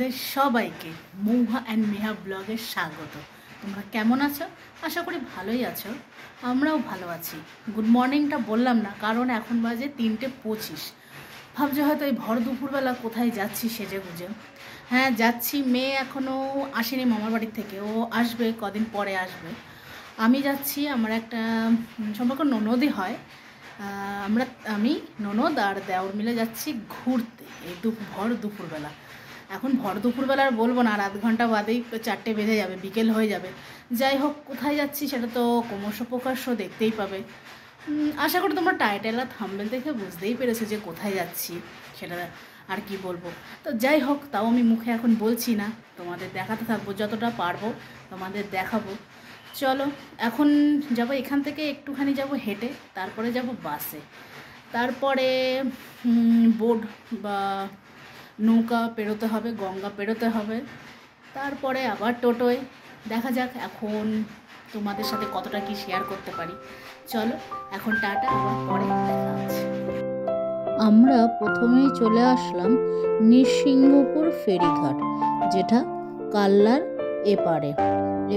তোমাদের সবাইকে Mahua and Meha ব্লগে স্বাগত। তোমরা কেমন আছো? আশা করি ভালোই আছো, আমরাও ভালো আছি। গুড মর্নিংটা বললাম না, কারণ এখন বাজে 3:25। ভাবছো হয়তো এই ভর দুপুরবেলা কোথায় যাচ্ছি সেজে গুজে। হ্যাঁ যাচ্ছি, মেয়ে এখনও আসেনি মামার বাড়ির থেকে, ও আসবে কদিন পরে আসবে। আমি যাচ্ছি, আমার একটা সম্পর্ক ননদই হয়, আমি ননদ আর দেওর মিলে যাচ্ছি ঘুরতে এই ভর দুপুরবেলা। এখন ভর দুপুরবেলা আর বলবো না, আর আধ ঘন্টা বাদেই 4টে বেজে যাবে, বিকেল হয়ে যাবে। যাই হোক, কোথায় যাচ্ছি সেটা তো ক্রমশ প্রকাশ্য দেখতেই পাবে। আশা করি তোমরা টাইটেল আর থাম্বনেল দেখে বুঝতেই পেরেছো যে কোথায় যাচ্ছি, সেটা আর কি বলবো। তো যাই হোক, তাও আমি মুখে এখন বলছি না, তোমাদের দেখাতে থাকবো, যতটা পারবো তোমাদের দেখাবো। চলো এখন যাব, এখান থেকে একটুখানি যাব হেঁটে, তারপরে যাব বাসে, তারপরে বোট বা নৌকা পেরোতে হবে, গঙ্গা পেরোতে হবে, তারপরে আবার টোটোয়। দেখা যাক এখন তোমাদের সাথে কতটা কি শেয়ার করতে পারি। চলো এখন টাটা, আবার পরে দেখা হচ্ছে। আমরা প্রথমেই চলে আসলাম নৃসিংহপুর ফেরিঘাট, যেটা কাল্লার এপারে।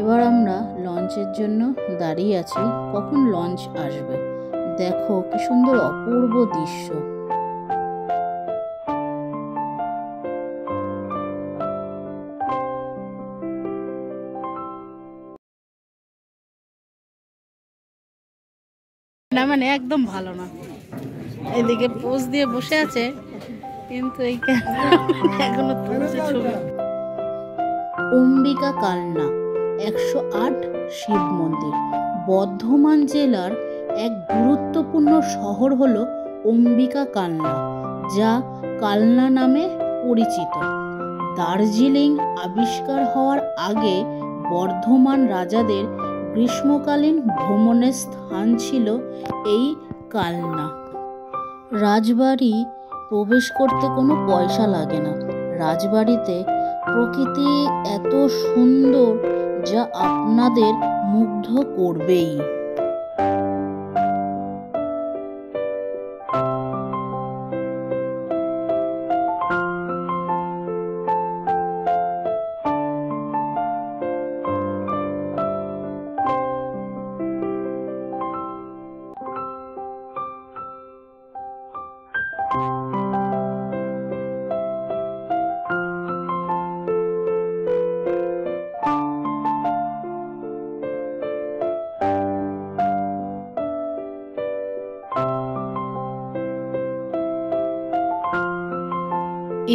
এবার আমরা লঞ্চের জন্য দাঁড়িয়ে আছি, কখন লঞ্চ আসবে। দেখো কি সুন্দর অপূর্ব দৃশ্য। না মানে একদম ভালো না, এদিকে পোজ দিয়ে বসে আছে, কিন্তু এই এখনো তুলছে ছবি। অম্বিকা কালনা 108 শিব মন্দির। বর্ধমান জেলার এক গুরুত্বপূর্ণ শহর হলো অম্বিকা কালনা, যা কালনা নামে পরিচিত। দার্জিলিং আবিষ্কার হওয়ার আগে বর্ধমান রাজাদের গ্রীষ্মকালীন ভ্রমণের স্থান ছিল এই কালনা। রাজবাড়ি প্রবেশ করতে কোনো পয়সা লাগে না। রাজবাড়িতে প্রকৃতি এত সুন্দর যা আপনাদের মুগ্ধ করবেই।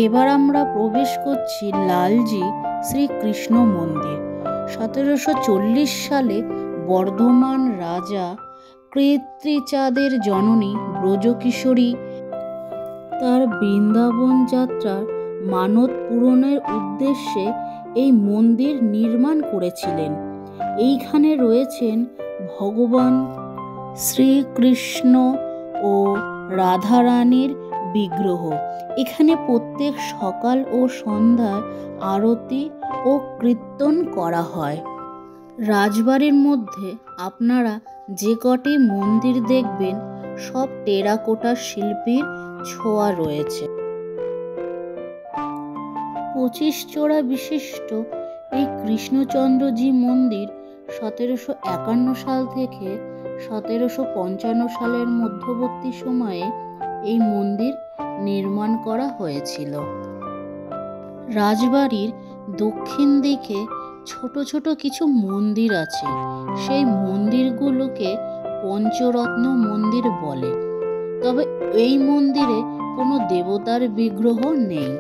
এবার আমরা প্রবেশ করছি লালজি শ্রীকৃষ্ণ মন্দির। 1740 সালে বর্ধমান রাজা কৃত্রিচাঁদের জননী ব্রজকিশোরী তার বৃন্দাবন যাত্রার মানত পূরণের উদ্দেশ্যে এই মন্দির নির্মাণ করেছিলেন। এইখানে রয়েছেন ভগবান শ্রীকৃষ্ণ ও রাধারানীর বিগ্রহ। এখানে প্রত্যেক সকাল ও সন্ধ্যায় আরতি ও কীর্তন করা হয়। রাজবাড়ির মধ্যে আপনারা যে কটি মন্দির দেখবেন সব টেরাকোটা শিল্পীর ছোঁয়া রয়েছে। 25 চূড়া বিশিষ্ট এই কৃষ্ণচন্দ্রজি মন্দির 1751 সাল থেকে 1755 সালের মধ্যবর্তী সময়ে এই মন্দির নির্মাণ করা হয়েছিল। রাজবাড়ির দক্ষিণ দিকে ছোট ছোট কিছু মন্দির আছে। সেই মন্দিরগুলোকে পঞ্চরত্ন মন্দির বলে, তবে এই মন্দিরে কোনো দেবতার বিগ্রহ নেই।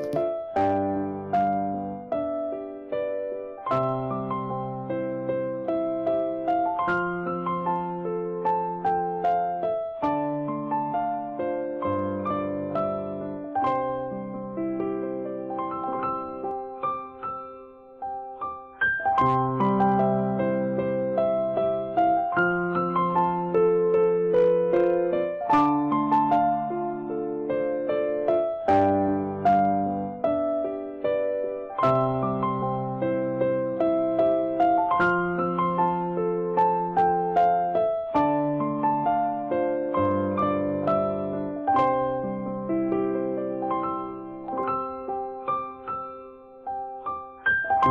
এবার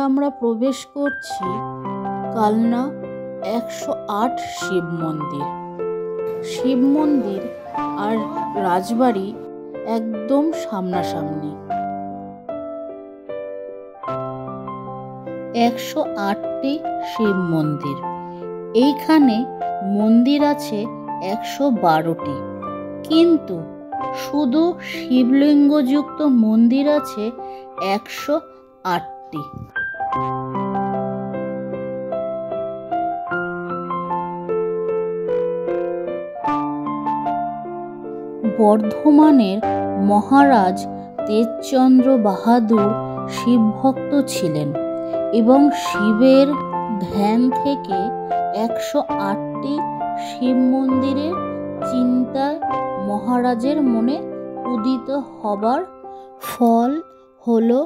আমরা প্রবেশ করছি কালনা 108 শিব মন্দির। শিব মন্দির আর রাজবাড়ি একদম সামনাসামনি। 108টি শিব মন্দির। এইখানে মন্দির আছে 112টি, কিন্তু শুধু শিবলিঙ্গযুক্ত মন্দির আছে 108টি। বর্ধমানের মহারাজ তেজচন্দ্র বাহাদুর শিবভক্ত ছিলেন এবং শিবের ধ্যান থেকে 108টি শিব মন্দিরের চিন্তায় মহারাজের মনে উদিত হবার ফল হলো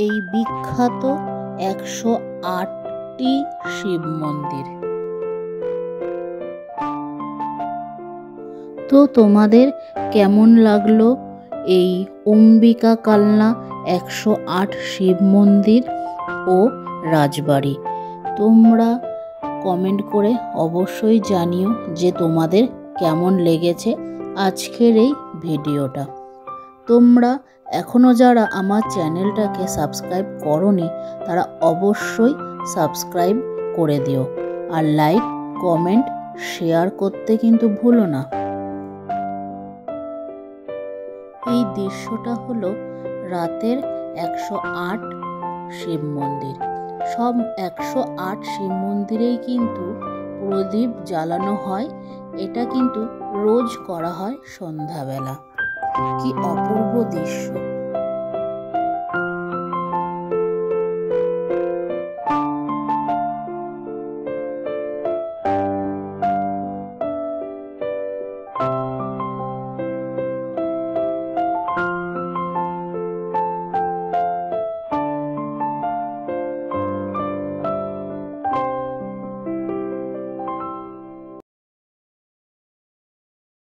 এই বিখ্যাত 108টি শিব মন্দির। তো তোমাদের কেমন লাগলো এই অম্বিকা কালনা 108 শিব মন্দির ও রাজবাড়ি? তোমরা কমেন্ট করে অবশ্যই জানিও যে তোমাদের কেমন লেগেছে আজকের এই ভিডিওটা। তোমরা এখনও যারা আমার চ্যানেলটাকে সাবস্ক্রাইব করোনি তারা অবশ্যই সাবস্ক্রাইব করে দিও, আর লাইক, কমেন্ট, শেয়ার করতে কিন্তু ভুলো না। এই দৃশ্যটা হলো রাতের 108 শিব মন্দির। সব 108 শিব মন্দিরেই কিন্তু প্রদীপ জ্বালানো হয়। এটা কিন্তু রোজ করা হয় সন্ধ্যাবেলা। কি অপূর্ব দৃশ্য!